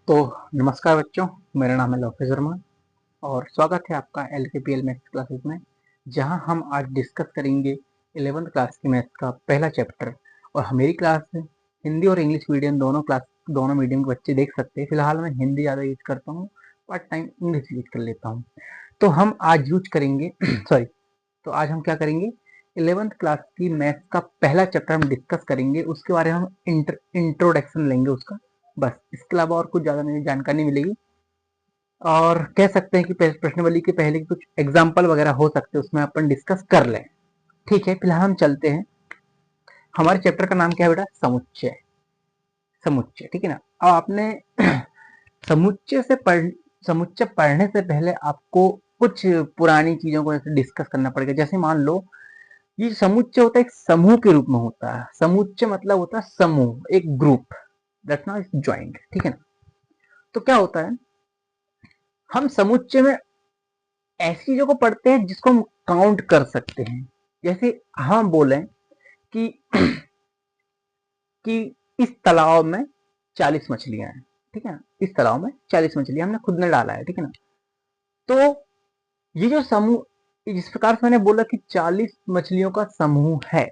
तो नमस्कार बच्चों, मेरा नाम है लोकेश वर्मा और स्वागत है आपका LKPL मैथ्स क्लासेस में, जहां हम आज डिस्कस करेंगे 11th क्लास की मैथ्स का पहला चैप्टर। और मेरी क्लास में हिंदी और इंग्लिश मीडियम दोनों मीडियम के बच्चे देख सकते हैं। फिलहाल मैं हिंदी ज़्यादा यूज करता हूँ, पार्ट टाइम इंग्लिश यूज कर लेता हूँ। तो हम आज यूज करेंगे सॉरी तो आज हम क्या करेंगे, 11th क्लास की मैथ्स का पहला चैप्टर हम डिस्कस करेंगे। उसके बारे में हम इंट्रोडक्शन लेंगे उसका, बस। इसके अलावा और कुछ ज़्यादा नहीं जानकारी मिलेगी। और कह सकते हैं कि प्रश्नावली के पहले कुछ एग्जाम्पल वगैरह हो सकते हैं, उसमें अपन डिस्कस कर लें। ठीक है, फिलहाल हम चलते हैं। हमारे चैप्टर का नाम क्या है बेटा? समुच्चय। समुच्चय, ठीक है ना। अब आपने समुच्चय से पढ़ समुच्चय पढ़ने से पहले आपको कुछ पुरानी चीजों को ऐसे डिस्कस करना पड़ेगा। जैसे मान लो, ये समुच्चय होता है एक समूह के रूप में होता है। समुच्चय मतलब होता है समूह, एक ग्रुप, दैट्स नॉट जॉइंट, ठीक है ना। तो क्या होता है, हम समुच्चय में ऐसी चीजों को पढ़ते हैं जिसको हम काउंट कर सकते हैं। जैसे हम बोले कि कि इस तालाब में 40 मछलियां हैं, ठीक है ना। इस तालाब में 40 मछलियां हमने खुद ने डाला है, ठीक है ना। तो ये जो समूह, जिस प्रकार से मैंने बोला कि 40 मछलियों का समूह है,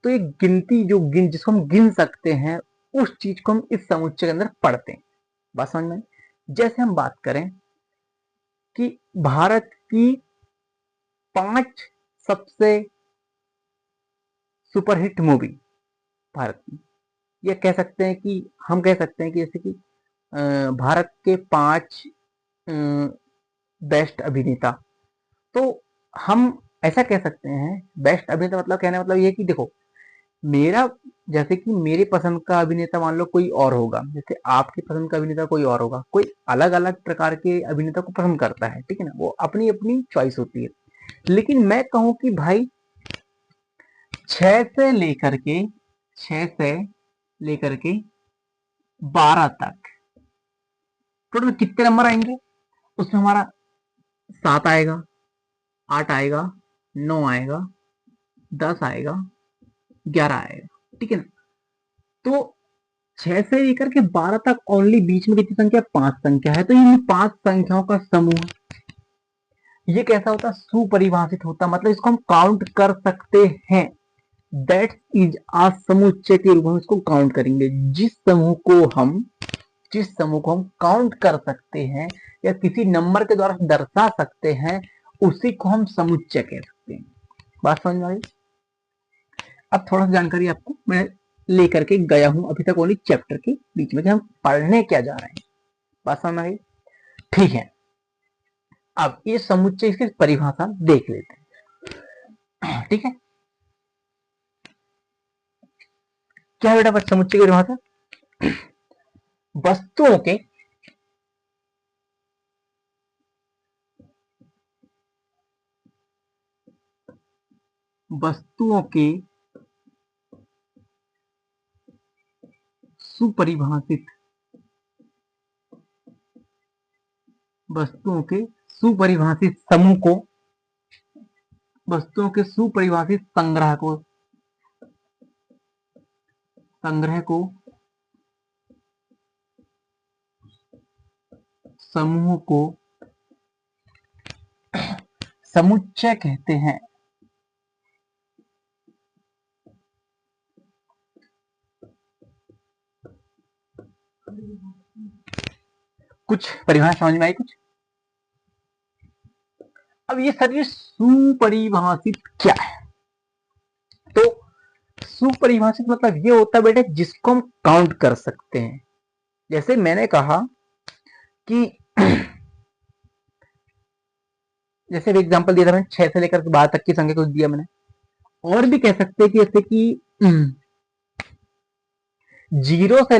तो ये गिनती जिसको हम गिन सकते हैं, उस चीज को हम इस समुच्चय के अंदर पढ़ते हैं। बात समझ में? जैसे हम बात करें कि भारत की 5 सबसे सुपरहिट मूवी भारत की, ये कह सकते हैं कि हम कह सकते हैं कि जैसे कि भारत के 5 बेस्ट अभिनेता। तो हम ऐसा कह सकते हैं, बेस्ट अभिनेता मतलब कहने का मतलब ये कि देखो, मेरा जैसे कि मेरे पसंद का अभिनेता मान लो कोई और होगा, जैसे आपकी पसंद का अभिनेता कोई और होगा, कोई अलग अलग प्रकार के अभिनेता को पसंद करता है, ठीक है ना। वो अपनी अपनी चॉइस होती है। लेकिन मैं कहूं कि भाई 6 से लेकर के 6 से लेकर के 12 तक टोटल कितने नंबर आएंगे? उसमें हमारा 7 आएगा, 8 आएगा, 9 आएगा, 10 आएगा, 11 आएगा, ठीक है ना। तो 6 से लेकर के 12 तक ओनली बीच में कितनी संख्या? 5 संख्या है। तो ये 5 संख्याओं का समूह, ये कैसा होता है? सुपरिभाषित होता, मतलब इसको हम काउंट कर सकते हैं। दैट इज आ समुच्चय के रूप में इसको काउंट करेंगे। जिस समूह को हम काउंट कर सकते हैं या किसी नंबर के द्वारा दर्शा सकते हैं, उसी को हम समुच्चय कह सकते हैं। बात समझ में आई? अब थोड़ा सा जानकारी आपको मैं लेकर के गया हूं अभी तक ओनली चैप्टर के बीच में कि हम पढ़ने क्या जा रहे हैं। बात समझ में आई? ठीक है, अब ये समुच्चय, इसकी परिभाषा देख लेते हैं, ठीक है। क्या है बेटा समुच्चय की परिभाषा? वस्तुओं के वस्तुओं के सुपरिभाषित वस्तुओं के सुपरिभाषित समूह को, वस्तुओं के सुपरिभाषित संग्रह को समूह को समुच्चय कहते हैं। कुछ परिभाषा समझ में आई? कुछ अब ये सर सुपरिभाषित क्या है? तो सुपरिभाषित मतलब ये होता है बेटे जिसको हम काउंट कर सकते हैं। जैसे मैंने कहा कि जैसे एग्जांपल दिया था मैंने, 6 से लेकर 12 तक की संख्या को दिया मैंने। और भी कह सकते हैं कि जैसे कि 0 से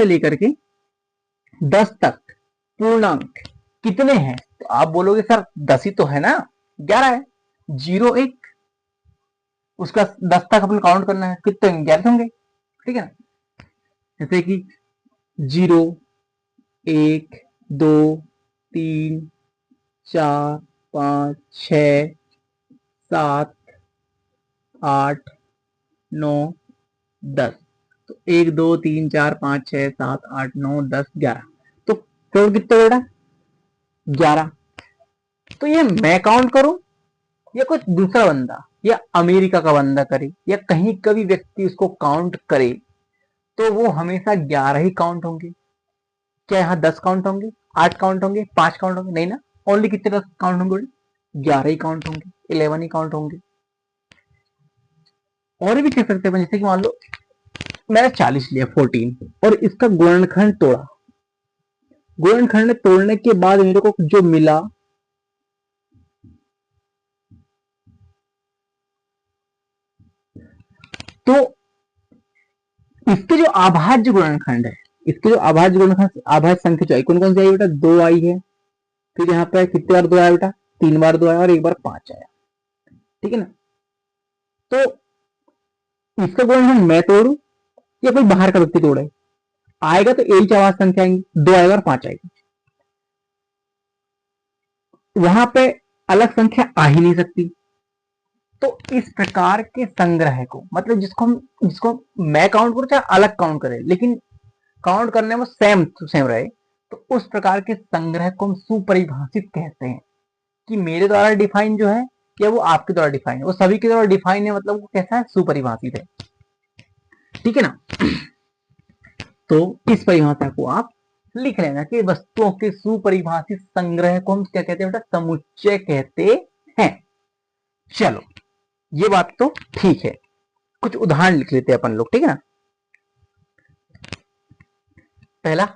लेकर के 10 तक पूर्णांक कितने हैं? तो आप बोलोगे सर 10 ही तो है ना, 11 है। 0 1, उसका 10 तक अपन काउंट करना है, कितने 11 होंगे, ठीक है ना। जैसे कि 0 1 2 3 4 5 6 7 8 9 10, तो 1 2 3 4 5 6 7 8 9 10 11। तो करोड़ कितने बेटा? 11। तो ये मैं काउंट करूं या कुछ दूसरा बंदा, या अमेरिका का बंदा करे, या कहीं का भी व्यक्ति उसको काउंट करे, तो वो हमेशा 11 ही काउंट होंगे। क्या यहाँ 10 काउंट होंगे, 8 काउंट होंगे, 5 काउंट होंगे? नहीं ना, ओनली कितने काउंट होंगे? 11 ही काउंट होंगे, 11 ही काउंट होंगे। और भी कह सकते हैं, जैसे कि मान लो मैंने 40 लिया 14 और इसका गुणनखंड तोड़ा। गुणनखंड तोड़ने के बाद मेरे को जो मिला तो इसके जो अभाज्य गुणनखंड है, इसके जो अभाज्य गुणनखंड, अभाज्य संख्या जो आई कौन कौन सी आई बेटा? 2 आई है। फिर यहाँ पे कितनी बार 2 आया बेटा? 3 बार 2 आया और 1 बार 5 आया। ठीक है ना? तो इसका गुणनखंड मैं तोड़ू या कोई बाहर का व्यक्ति तोड़े? आएगा तो एक अभाज्य संख्या आएंगी, 2 आएगा और 5 आएगा। वहां पे अलग संख्या आ ही नहीं सकती। तो इस प्रकार के संग्रह को, मतलब जिसको मैं काउंट करूं चाहे अलग काउंट करे, लेकिन काउंट करने में सेम रहे, तो उस प्रकार के संग्रह को हम सुपरिभाषित कहते हैं। कि मेरे द्वारा डिफाइन जो है या वो आपके द्वारा डिफाइन है, वो सभी के द्वारा डिफाइन है, मतलब वो कैसा है? सुपरिभाषित है। ठीक है ना? तो इस परिभाषा को आप लिख लेना कि वस्तुओं के सुपरिभाषित संग्रह को हम क्या कहते हैं बेटा? समुच्चय कहते हैं। चलो ये बात तो ठीक है, कुछ उदाहरण लिख लेते हैं अपन लोग। ठीक है ना? पहला,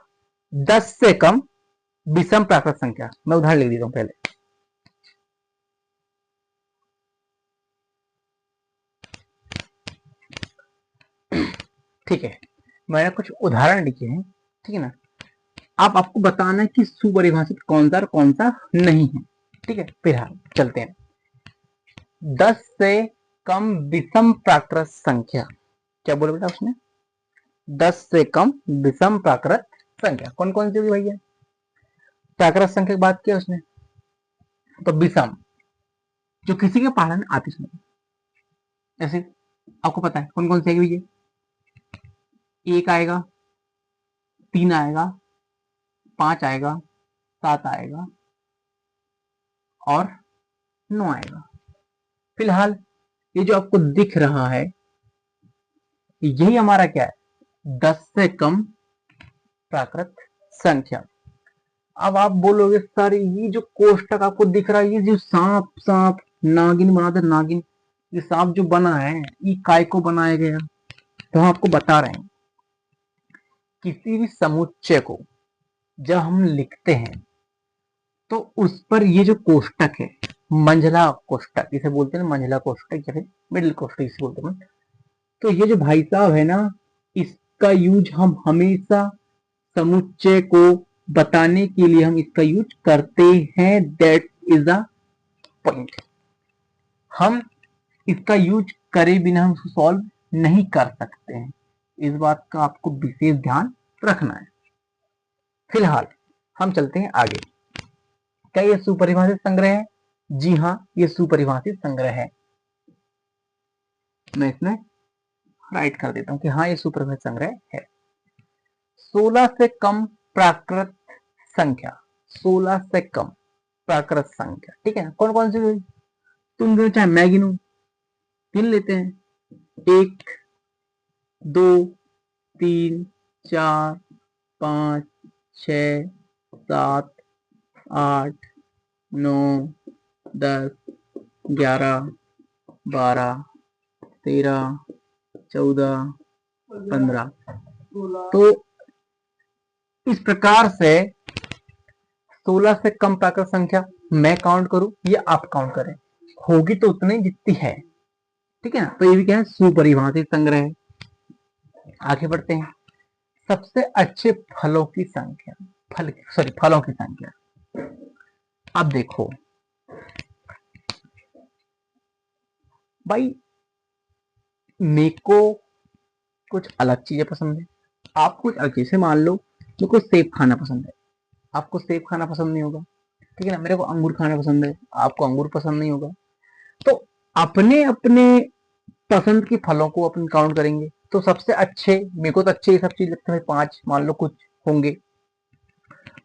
10 से कम विषम प्राकृत संख्या। मैं उदाहरण लिख देता हूं पहले। ठीक है, मैंने कुछ उदाहरण लिखे हैं। ठीक है ना? आपको बताना है कि सुपरिभाषित कौन सा और कौन सा नहीं है। ठीक है, फिलहाल चलते हैं। 10 से कम विषम प्राकृत संख्या। क्या बोले बेटा उसने? 10 से कम विषम प्राकृत संख्या कौन कौन सी होगी भैया? प्राकृत संख्या की बात किया उसने, तो विषम जो किसी के पढ़ा में आती सुनी, ऐसे आपको पता है कौन कौन सी आएगी भैया? 1 आएगा, 3 आएगा, 5 आएगा, 7 आएगा और 9 आएगा। फिलहाल ये जो आपको दिख रहा है यही हमारा क्या है? 10 से कम प्राकृत संख्या। अब आप बोलोगे सर ये जो कोष्टक आपको दिख रहा है, ये जो सांप नागिन बना दे, नागिन, ये सांप जो बना है ये काय को बनाया गया? तो हम आपको बता रहे हैं, किसी भी समुच्चय को जब हम लिखते हैं तो उस पर ये जो कोष्टक है, मंझला कोष्टक इसे बोलते हैं, मंझला कोष्टक या फिर मिडिल कोष्टक इसे बोलते हैं। तो ये जो भाई साहब है ना, इसका यूज हम हमेशा समुच्चय को बताने के लिए हम इसका यूज करते हैं। That is a point. हम इसका यूज करे बिना हम सॉल्व नहीं कर सकते हैं, इस बात का आपको विशेष ध्यान रखना है। फिलहाल हम चलते हैं आगे। क्या ये सुपरिभाषित संग्रह है? जी हाँ, ये सुपरिभाषित संग्रह है। मैं इसमें राइट कर देता हूं कि हाँ ये सुपरिभाषित संग्रह है। 16 से कम प्राकृत संख्या, 16 से कम प्राकृत संख्या। ठीक है ना? कौन कौन सी? तुम गिनो चाहे मैं गिनूं, गिन लेते हैं। 1 2 3 4 5 6 7 8 9 10 11 12 13 14 15। तो इस प्रकार से 16 से कम प्राकृत संख्या मैं काउंट करूं या आप काउंट करें, होगी तो उतनी जितनी है। ठीक है ना? तो ये भी क्या है? सुपरिभाषित संग्रह है। आगे बढ़ते हैं। सबसे अच्छे फलों की संख्या, फलों की संख्या। अब देखो भाई, मेरे को कुछ अलग चीजें पसंद है, आप कुछ अलग चीज। मान लो मेरे को सेब खाना पसंद है, आपको सेब खाना पसंद नहीं होगा। ठीक है ना? मेरे को अंगूर खाना पसंद है, आपको अंगूर पसंद नहीं होगा। तो अपने अपने पसंद के फलों को अपन काउंट करेंगे। तो सबसे अच्छे, मेरे को तो अच्छे ये सब चीज लगते हैं, 5 मान लो कुछ होंगे,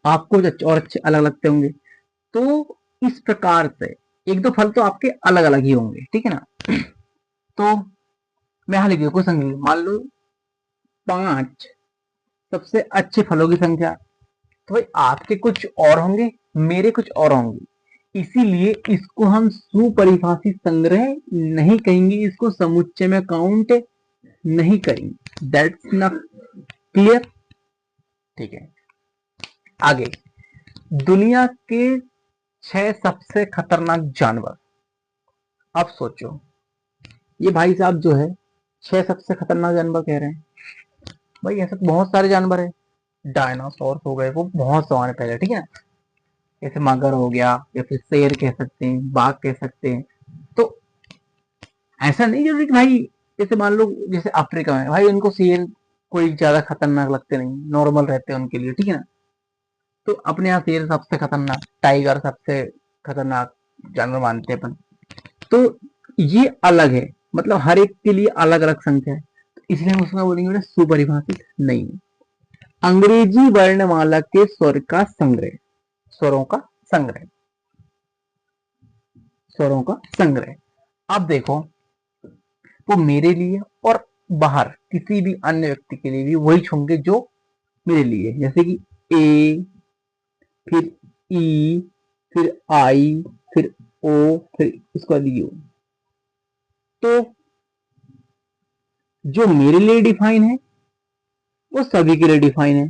आपको कुछ और अच्छे अलग लगते होंगे। तो इस प्रकार से एक दो फल तो आपके अलग अलग ही होंगे, ठीक है ना। तो मैं यहाँ लिख देता हूँ संख्या, मान लो 5 सबसे अच्छे फलों की संख्या। तो भाई आपके कुछ और होंगे, मेरे कुछ और होंगे, इसीलिए इसको हम सुपरिभाषित संग्रह नहीं कहेंगे, इसको समुच्चय में काउंट नहीं करेंगे। दैट्स नॉट क्लियर, ठीक है। आगे, दुनिया के 6 सबसे खतरनाक जानवर। अब सोचो, ये भाई साहब जो है 6 सबसे खतरनाक जानवर कह रहे हैं, भाई ऐसे तो बहुत सारे जानवर है, डायनासोर हो गए, वो बहुत सवाल पहले, ठीक है ना, जैसे मगर हो गया, या फिर शेर कह सकते हैं, बाघ कह सकते हैं। तो ऐसा नहीं जरूरी कि भाई, जैसे मान लो जैसे अफ्रीका में भाई उनको शेर कोई ज्यादा खतरनाक लगते नहीं, नॉर्मल रहते हैं उनके लिए, ठीक है ना। तो अपने यहाँ शेर सबसे खतरनाक, टाइगर सबसे खतरनाक जानवर मानते हैं अपन। तो ये अलग है, मतलब हर एक के लिए अलग अलग संख्या है, तो इसलिए हम उसमें बोलेंगे सुपरिभाषित नहीं। अंग्रेजी वर्णमाला के स्वर का संग्रह, स्वरों का संग्रह, स्वरों का संग्रह। अब देखो, वो मेरे लिए और बाहर किसी भी अन्य व्यक्ति के लिए भी वही होंगे जो मेरे लिए, जैसे कि ए, फिर ई, फिर आई, फिर ओ, फिर उसका यू। तो जो मेरे लिए डिफाइन है वो सभी के लिए डिफाइन है,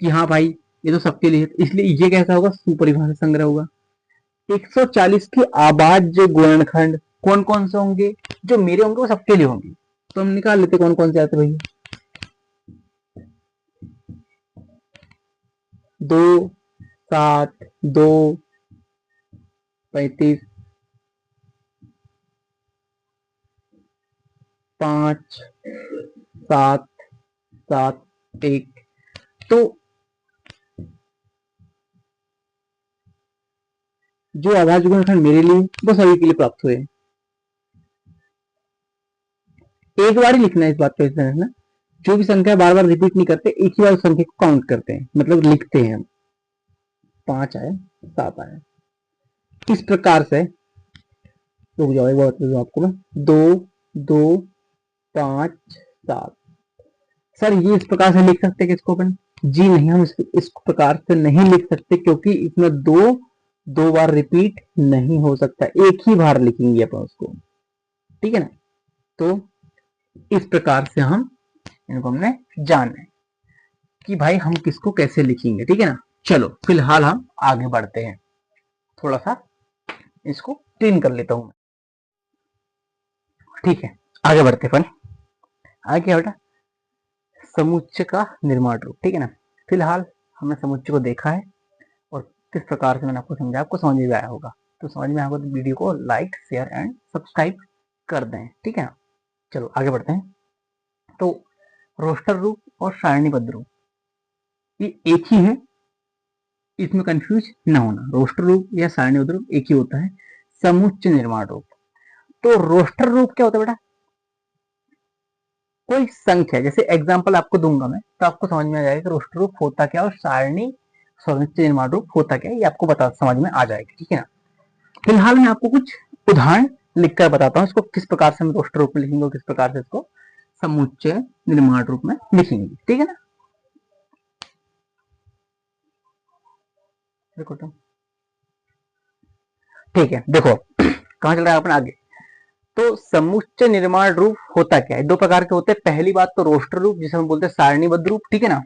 कि हाँ भाई ये तो सबके लिए, इसलिए ये कैसा होगा, सुपरिभाषित संग्रह होगा। 140 की आवाज जो गुणनखंड कौन कौन से होंगे, जो मेरे होंगे वो सबके लिए होंगे। तो हम निकाल लेते कौन कौन से आते भैया। 2, 7, 2, 35, 5, 7, 7, 1। तो जो आवाज गुणनखंड मेरे लिए वो सभी के लिए प्राप्त हुए। एक बार ही लिखना है, इस बात को इतना रखना, जो भी संख्या बार बार रिपीट नहीं करते, एक ही बार उस संख्या को काउंट करते हैं, मतलब लिखते हैं हम। 5 आए, 7 आए, इस प्रकार से। रुक जाओ, एक बार बता दूं आपको मैं, 2, 2, 5, 7। सर ये इस प्रकार से लिख सकते हैं किसको अपन, जी नहीं, हम इस प्रकार से नहीं लिख सकते, क्योंकि इसमें दो बार रिपीट नहीं हो सकता, एक ही बार लिखेंगे अपन उसको, ठीक है ना। तो इस प्रकार से हम इनको हमने जाना है कि भाई हम किसको कैसे लिखेंगे, ठीक है ना। चलो फिलहाल हम आगे बढ़ते हैं, थोड़ा सा इसको क्लीन कर लेता हूं, ठीक है। आगे बढ़ते अपन, आगे क्या बेटा, समुच्चय का निर्माण रूप, ठीक है ना। फिलहाल हमने समुच्चय को देखा है और किस प्रकार से मैंने आपको समझाया, आपको समझ में आया होगा। तो समझ में आया होगा तो वीडियो को लाइक, शेयर एंड सब्सक्राइब कर दें, ठीक है ना। चलो आगे बढ़ते हैं। तो रोस्टर रूप और सारणीबद्ध रूप ये एक ही है, इसमें कंफ्यूज ना होना, रोस्टर रूप या सारणीबद्ध रूप एक ही होता है। समुच्चय निर्माण रूप, तो रोस्टर रूप क्या होता है बेटा, कोई संख्या, जैसे एग्जांपल आपको दूंगा मैं तो आपको समझ में आ जाएगा कि रोस्टर रूप होता क्या और सारणी समुच्चय निर्माण रूप होता क्या, ये आपको बता समझ में आ जाएगा, ठीक है ना। फिलहाल मैं आपको कुछ उदाहरण लिखकर बताता हूँ, इसको किस प्रकार से हम रोस्टर रूप में लिखेंगे और किस प्रकार से इसको समुच्चय निर्माण रूप में लिखेंगे, ठीक है ना। ठीक है, देखो कहां चल रहा है अपन आगे। तो समुच्चय निर्माण रूप होता क्या है, दो प्रकार के होते हैं। पहली बात तो रोस्टर रूप जिसे हम बोलते हैं सारणीबद्ध रूप, ठीक है ना।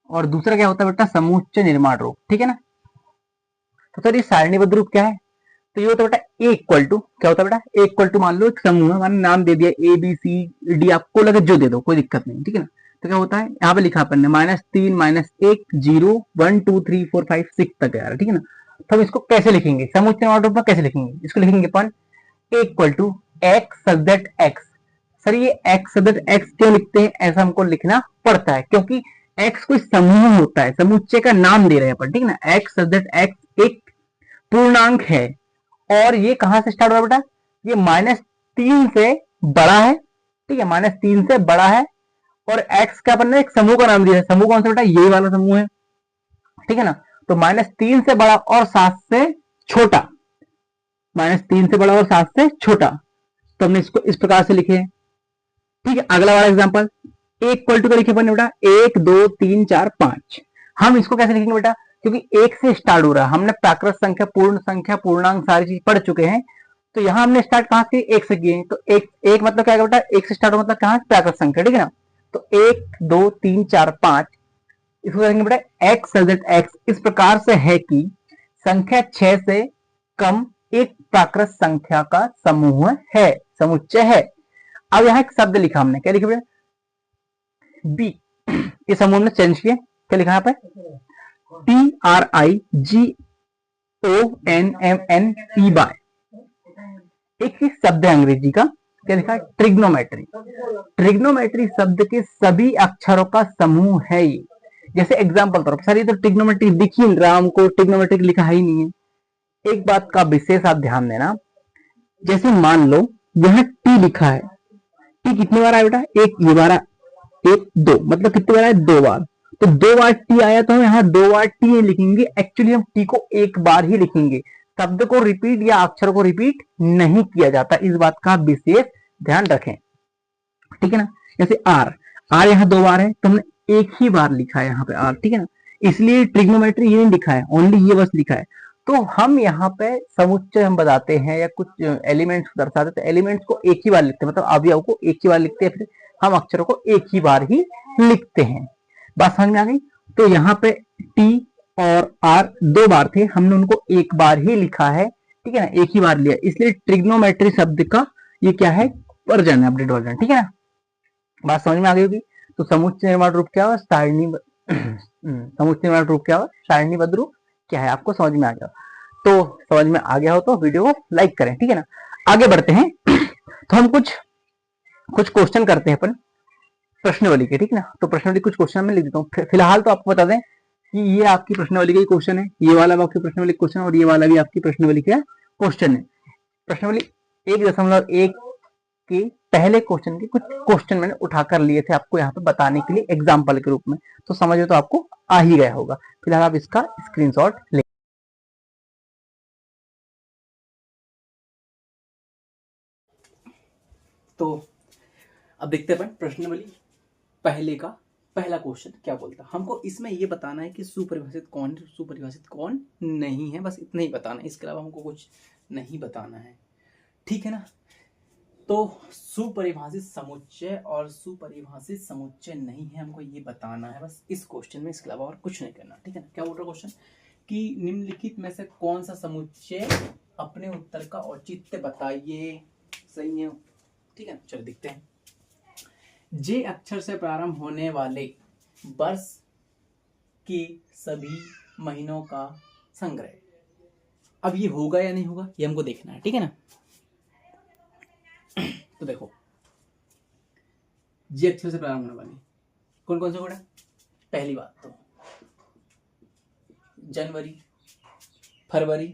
और दूसरा क्या होता है बेटा, समुच्चय निर्माण रूप, ठीक है ना। तो सर ये सारणीबद्ध रूप क्या है, तो ये होता है बेटा ए इक्वल टू, क्या होता है बेटा, ए इक्वल टू, मान लो एक समूह है, मैंने नाम दे दिया ए बी सी डी, आपको लगे जो दे दो, कोई दिक्कत नहीं, ठीक है ना। तो क्या होता है, यहाँ पे लिखा अपन ने -3, -1, 0, 1 2 3 4 5 6 तक है, ठीक है ना। तो हम इसको कैसे लिखेंगे, समुच्चय निर्माण रूप में कैसे लिखेंगे, इसको लिखेंगे अपन A equal to X subject X. Sir ये एक्स सब्जेक्ट एक्स क्यों लिखते हैं, ऐसा हमको लिखना पड़ता है क्योंकि एक्स कोई समूह होता है, समुच्चय का नाम दे रहे हैं अपन, ठीक है ना। एक्स सब्जेक्ट एक्स एक पूर्णांक है और ये कहां से स्टार्ट हुआ बेटा, ये -3 से बड़ा है, ठीक है, -3 से बड़ा है, और x का अपन ने एक समूह का नाम दिया है, समूह कौन सा बेटा, ये वाला समूह है, ठीक है ना। तो -3 से बड़ा और 7 से छोटा, -3 से बड़ा और 7 से छोटा, तो हमने इसको इस प्रकार से लिखे, ठीक है। अगला वाला एग्जांपल, एक इक्वल टू का लिखे अपन बेटा 1 2 3 4 5। हम इसको कैसे लिखेंगे बेटा, क्योंकि एक से स्टार्ट हो रहा है, हमने प्राकृत संख्या, पूर्ण संख्या, पूर्णांक सारी चीज पढ़ चुके हैं, तो यहाँ हमने स्टार्ट कहां से, एक से किए, तो एक मतलब क्या बेटा, एक से स्टार्ट हो मतलब कहां, प्राकृत संख्या, ठीक है ना। तो 1 2 3 4 5, इसको कहेंगे बेटा एक्स सब्जेक्ट एक्स, इस प्रकार से है कि संख्या 6 से कम एक प्राकृत संख्या का समूह है, समुच्चय है। अब यहाँ एक शब्द लिखा हमने, क्या लिखा बेटा, बी, इस समूह में चेंज किया, क्या लिखा यहाँ पे, TRIGONMNP बाय, एक ही शब्द है अंग्रेजी का, क्या लिखा है, ट्रिग्नोमेट्री। ट्रिग्नोमेट्री शब्द के सभी अक्षरों का समूह है ये। जैसे एग्जांपल तौर पर, सर ये तो ट्रिग्नोमेट्री दिख ही रहा, हमको ट्रिग्नोमेट्री लिखा ही नहीं है। एक बात का विशेष आप ध्यान देना, जैसे मान लो यहां टी लिखा है, टी कितनी बार आया बेटा, एक, ये बार 1 2, मतलब कितनी बार आया, 2 बार, तो 2 बार टी आया, तो हम यहाँ 2 बार टी लिखेंगे, एक्चुअली हम टी को एक बार ही लिखेंगे, शब्द को रिपीट या अक्षर को रिपीट नहीं किया जाता, इस बात का विशेष ध्यान रखें, ठीक है ना। जैसे आर, आर यहाँ 2 बार है, तो हमने एक ही बार लिखा है यहाँ पे आर, ठीक है ना, इसलिए ट्रिग्नोमेट्री ये नहीं लिखा है, ओनली ये बस लिखा है। तो हम यहाँ पे समुच्चय हम बताते हैं या कुछ एलिमेंट्स दर्शाते हैं, तो एलिमेंट्स को एक ही बार लिखते हैं, मतलब अवयव को एक ही बार लिखते हैं, फिर हम अक्षरों को एक ही बार ही लिखते हैं। बात समझ में आ गई। तो यहाँ पे टी और आर 2 बार थे, हमने उनको एक बार ही लिखा है, ठीक है ना, एक ही बार लिया, इसलिए ट्रिग्नोमेट्री शब्द का ये क्या है, वर्जन है, अपडेट वर्जन, ठीक है ना। बात समझ में आ गई होगी। तो समुच्चय निर्माण रूप क्या हुआ, सारणी समुच्चय निर्माण रूप क्या हुआ, सारणीबद्ध रूप क्या है, आपको समझ में आ गया। तो समझ में आ गया हो तो वीडियो को लाइक करें, ठीक है ना। आगे बढ़ते हैं तो हम कुछ क्वेश्चन करते हैं अपन प्रश्नावली के, ठीक है ना। तो प्रश्नावली कुछ क्वेश्चन में लिख देता हूँ, फिलहाल तो आपको बता दें कि ये आपकी प्रश्नावली का क्वेश्चन है, ये वाला भी आपकी प्रश्नावली क्वेश्चन, और ये वाला भी आपकी प्रश्नावली का क्वेश्चन है। प्रश्नावली 1.1 के पहले क्वेश्चन के कुछ क्वेश्चन मैंने उठाकर लिए थे आपको यहाँ पे बताने के लिए एग्जाम्पल के रूप में, तो समझो तो आपको आ ही गया होगा। फिलहाल आप इसका स्क्रीनशॉट ले। तो अब देखते हैं प्रश्नावली पहले का पहला क्वेश्चन क्या बोलता है। हमको इसमें ये बताना है कि सुपरिभाषित कौन है, सुपरिभाषित कौन नहीं है, बस इतना ही बताना है, इसके अलावा हमको कुछ नहीं बताना है, ठीक है ना। तो सुपरिभाषित समुच्चय और सुपरिभाषित समुच्चय नहीं है, हमको ये बताना है बस इस क्वेश्चन में, इसके अलावा और कुछ नहीं करना, ठीक है ना। क्या बोल रहा है क्वेश्चन, कि निम्नलिखित में से कौन सा समुच्चय, अपने उत्तर का औचित्य बताइए, सही है, ठीक है। चलो देखते हैं। जे अक्षर से प्रारंभ होने वाले वर्ष के सभी महीनों का संग्रह। अब ये होगा या नहीं होगा, ये हमको देखना है, ठीक है ना। तो देखो, जे अक्षर से प्रारंभ होने वाली कौन कौन से होगा। पहली बात तो जनवरी, फरवरी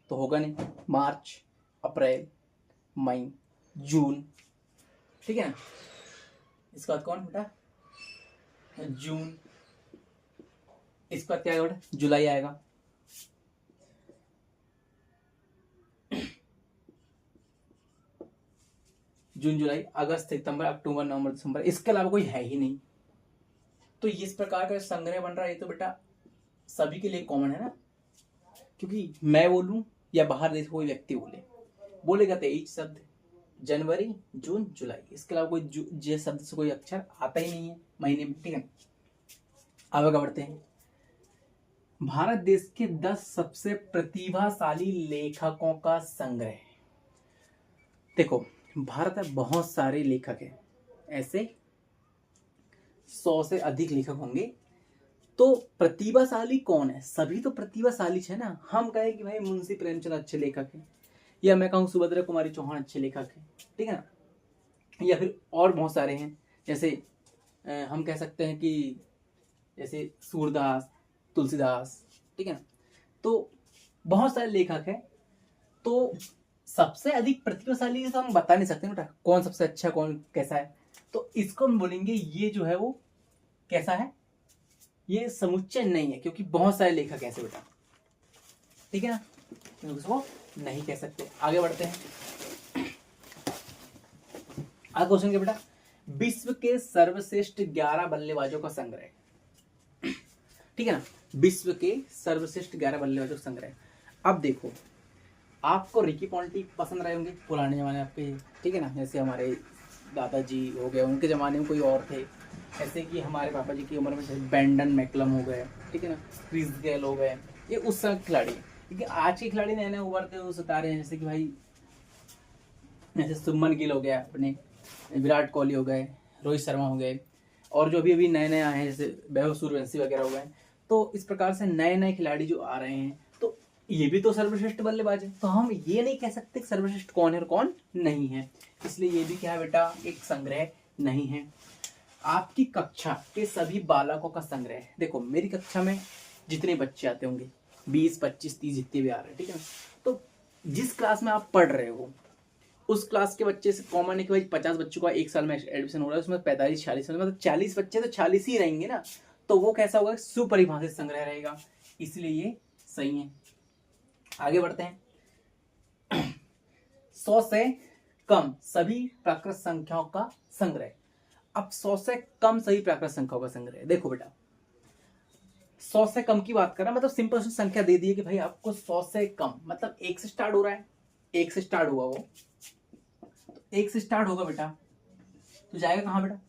तो होगा नहीं, मार्च, अप्रैल, मई, जून, ठीक है ना। इसका कौन बेटा, जून। इसका क्या आएगा बेटा, जुलाई आएगा। जून, जुलाई, अगस्त, सितंबर, अक्टूबर, नवंबर, दिसंबर, इसके अलावा कोई है ही नहीं। तो इस प्रकार का संग्रह बन रहा है, ये तो बेटा सभी के लिए कॉमन है ना, क्योंकि मैं बोलूं या बाहर देश कोई व्यक्ति बोलेगा तो एक शब्द जनवरी, जून, जुलाई, इसके अलावा कोई जे शब्द से कोई अक्षर आता ही नहीं है महीने में, ठीक है। आगे बढ़ते हैं। भारत देश के 10 सबसे प्रतिभाशाली लेखकों का संग्रह। देखो, भारत में बहुत सारे लेखक हैं, ऐसे 100 से अधिक लेखक होंगे, तो प्रतिभाशाली कौन है, सभी तो प्रतिभाशाली है ना। हम कहें कि भाई मुंशी प्रेमचंद अच्छे लेखक हैं, या मैं कहूँ सुभद्रा कुमारी चौहान अच्छे लेखक हैं, ठीक है ना, या फिर और बहुत सारे हैं, जैसे हम कह सकते हैं कि जैसे सूरदास, तुलसीदास, ठीक है ना। तो बहुत सारे लेखक हैं, तो सबसे अधिक प्रतिभाशाली तो हम बता नहीं सकते बेटा, कौन सबसे अच्छा कौन कैसा है, तो इसको हम बोलेंगे ये जो है वो कैसा है, ये समुच्चय नहीं है, क्योंकि बहुत सारे लेखक ऐसे बेटा, ठीक है ना, तो उसको नहीं कह सकते। आगे बढ़ते हैं, आगे क्वेश्चन के बेटा, विश्व के सर्वश्रेष्ठ 11 बल्लेबाजों का संग्रह, ठीक है ना, विश्व के सर्वश्रेष्ठ 11 बल्लेबाजों का संग्रह। अब देखो, आपको रिकी पॉन्टिंग पसंद रहे होंगे पुराने जमाने आपके, ठीक है ना, जैसे हमारे दादाजी हो गए, उनके ज़माने में कोई और थे, ऐसे कि हमारे पापा जी की उम्र में ब्रेंडन मैकलम हो गए, ठीक है ना, क्रिस गेल हो गए, ये उस समय खिलाड़ी हैं। क्योंकि आज के खिलाड़ी नए नए उभरते हुए सितारे हैं, जैसे कि भाई जैसे शुभमन गिल हो गया, अपने विराट कोहली हो गए, रोहित शर्मा हो गए, और जो अभी नए नए आए हैं जैसे वैभव सूर्यवंशी वगैरह हो गए। तो इस प्रकार से नए नए खिलाड़ी जो आ रहे हैं, तो ये भी तो सर्वश्रेष्ठ बल्लेबाज है, तो हम ये नहीं कह सकते सर्वश्रेष्ठ कौन है और कौन नहीं है, इसलिए ये भी क्या है बेटा, एक संग्रह नहीं है। आपकी कक्षा के सभी बालकों का संग्रह है। देखो मेरी कक्षा में जितने बच्चे आते होंगे 20, 25, 30 जितने भी आ रहे हैं, ठीक है ना, तो जिस क्लास में आप पढ़ रहे हो उस क्लास के बच्चे से कॉमन है कि भाई 50 बच्चों का एक साल में एडमिशन हो रहा है, उसमें 45-46 मतलब 40 बच्चे तो 40 ही रहेंगे ना, तो वो कैसा होगा, सुपरिभाषित संग्रह रहेगा, इसलिए ये सही है। आगे बढ़ते हैं, 100 से कम सभी प्राकृत संख्याओं का संग्रह। अब 100 से कम सभी प्राकृत संख्याओं का संग्रह, देखो बेटा 100 से कम की बात कर रहा है, मतलब सिंपल सी संख्या दे दी है कि भाई आपको 100 से कम, मतलब 1 से स्टार्ट हो रहा है, 1 से स्टार्ट हुआ वो, तो 1 से स्टार्ट होगा बेटा, तो जाएगा कहाँ बेटा,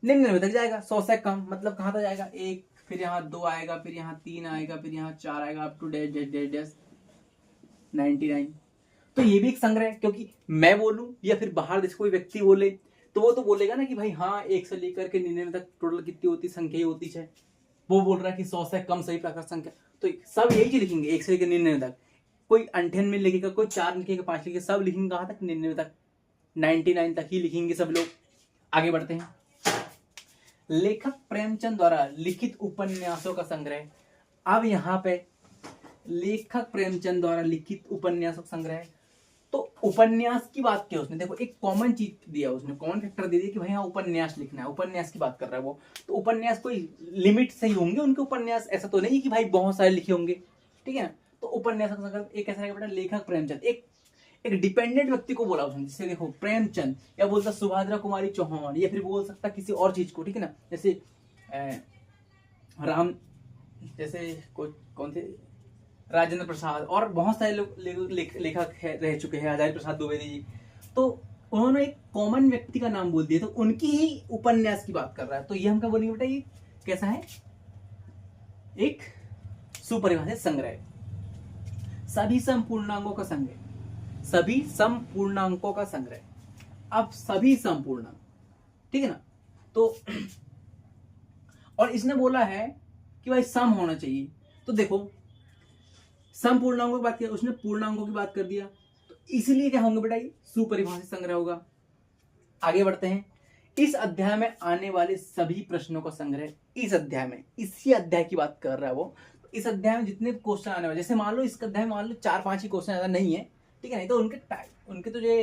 99 तक जाएगा। 100 से कम मतलब कहाँ तक जाएगा, 1, फिर यहाँ 2 आएगा, फिर यहाँ 3 आएगा, फिर यहाँ 4 आएगा, up to dash dash dash dash 99। तो ये भी एक संग्रह है, क्योंकि मैं बोलूं या फिर बाहर देश कोई व्यक्ति बोले तो वो तो बोलेगा ना कि भाई हाँ 1 से लेकर के 99 तक टोटल कितनी होती संख्या ही होती है, वो बोल रहा है कि 100 से कम सही प्राकृत संख्या, तो सब यही चीज लिखेंगे 1 से लेकर 99 तक, कोई 98 में लिखेगा, कोई 4 लिखेगा, 5 लिखेगा, सब लिखेंगे कहाँ तक, 99 तक, 99 तक ही लिखेंगे सब लोग। आगे बढ़ते हैं, लेखक प्रेमचंद द्वारा लिखित उपन्यासों का संग्रह। अब यहाँ पे लेखक प्रेमचंद द्वारा लिखित उपन्यासों का संग्रह, तो उपन्यास की बात की उसने, देखो एक कॉमन चीज दिया उसने, कॉमन फैक्टर दे दिया कि भाई हाँ उपन्यास लिखना है, उपन्यास की बात कर रहा है वो, तो उपन्यास कोई लिमिट से ही होंगे उनके उपन्यास, ऐसा तो नहीं कि भाई बहुत सारे लिखे होंगे, ठीक है ना, तो उपन्यास का संग्रह एक ऐसा बेटा, लेखक प्रेमचंद, एक डिपेंडेंट व्यक्ति को बोला उसने, जैसे देखो प्रेमचंद, या बोलता सुभद्रा कुमारी चौहान, या फिर बोल सकता किसी और चीज को, ठीक है ना, जैसे राम, जैसे कौन थे, राजेंद्र प्रसाद, और बहुत सारे लोग लेखक रह चुके हैं, हजारी प्रसाद द्विवेदी जी, तो उन्होंने एक कॉमन व्यक्ति का नाम बोल दिया, तो उनकी ही उपन्यास की बात कर रहा है, तो ये हम क्या बोलेंगे बेटा, ये कैसा है, एक सुपरिभाषित संग्रह। सभी संपूर्णांकों का संग्रह, सभी संपूर्णांकों का संग्रह, अब सभी संपूर्णांक, ठीक है ना, तो और इसने बोला है कि भाई सम होना चाहिए, तो देखो सम पूर्णांकों की बात की, उसने पूर्णांकों की बात कर दिया, तो इसलिए क्या होंगे बेटा, ये सुपरिभाषित संग्रह होगा। आगे बढ़ते हैं, इस अध्याय में आने वाले सभी प्रश्नों का संग्रह, इस अध्याय में, इसी अध्याय की बात कर रहा है वो, तो इस अध्याय में जितने क्वेश्चन आने वाले, जैसे मान लो इस अध्याय में मान लो 4-5 ही क्वेश्चन ज्यादा नहीं है, ठीक है, नहीं तो उनके तो जो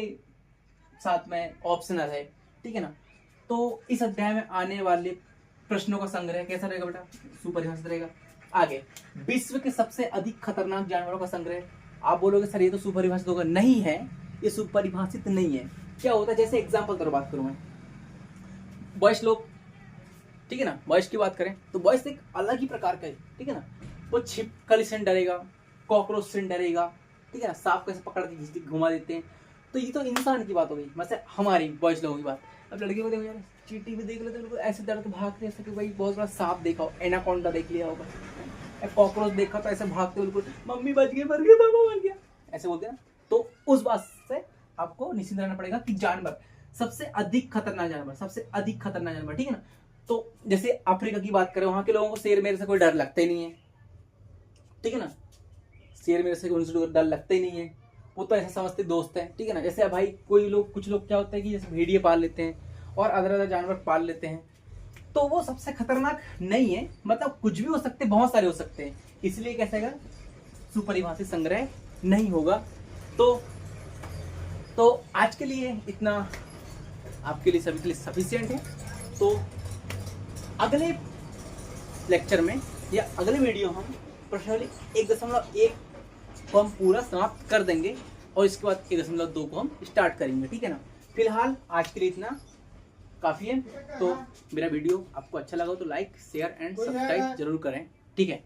साथ में ऑप्शनल है, ठीक है ना, तो इस अध्याय में आने वाले प्रश्नों का संग्रह कैसा रहेगा बेटा, सुपरिभाषित रहेगा। आगे, विश्व के सबसे अधिक खतरनाक जानवरों का संग्रह, आप बोलोगे सर ये तो सुपरिभाषित होगा, नहीं है, ये सुपरिभाषित नहीं है। क्या होता है, जैसे एग्जांपल की बात करूं मैं, बॉयज लोग, ठीक है ना, बॉयज की बात करें तो बॉयज एक अलग ही प्रकार का है, ठीक है ना, वो छिपकली से डरेगा, कॉकरोच से डरेगा, ठीक है ना, सांप कैसे पकड़ के घुमा देते हैं, तो ये तो इंसान की बात हो गई, मतलब हमारी बॉयज लोगों की बात। अब लड़के को देखो यार, चींटी भी देख लेते हैं, ऐसे डर के भागते हैं, कि भाई बहुत बड़ा सांप देखा हो, एनाकोंडा देख लिया होगा, कॉकरोच देखा तो ऐसे भागते बिल्कुल, मम्मी बच गई, मर गया, पापा मर गया, ऐसे बोलते हैं। तो उस बात से आपको निश्चित रहना पड़ेगा कि जानवर सबसे अधिक खतरनाक जानवर, सबसे अधिक खतरनाक जानवर, ठीक है ना, तो जैसे अफ्रीका की बात करें, वहां के लोगों को शेर मेरे से कोई डर लगता ही नहीं है, ठीक है ना, शेर मेरे से उनसे डर लगता ही नहीं है, वो तो ऐसे समझते दोस्त है, ठीक है ना। जैसे भाई कोई लोग, कुछ लोग क्या होता है कि जैसे भेड़िए पाल लेते हैं और अदर जानवर पाल लेते हैं, तो वो सबसे खतरनाक नहीं है, मतलब कुछ भी हो सकते, बहुत सारे हो सकते हैं, इसलिए कैसा है, सुपरिभाषित संग्रह नहीं होगा। तो आज के लिए इतना आपके लिए, सभी के लिए सफिशिएंट है। तो अगले लेक्चर में या अगले वीडियो हम प्रश्नावली 1.1 को हम पूरा समाप्त कर देंगे और इसके बाद 1.2 को हम स्टार्ट करेंगे, ठीक है ना। फिलहाल आज के लिए इतना काफ़ी है। तो मेरा वीडियो आपको अच्छा लगा हो तो लाइक, शेयर एंड सब्सक्राइब जरूर करें, ठीक है।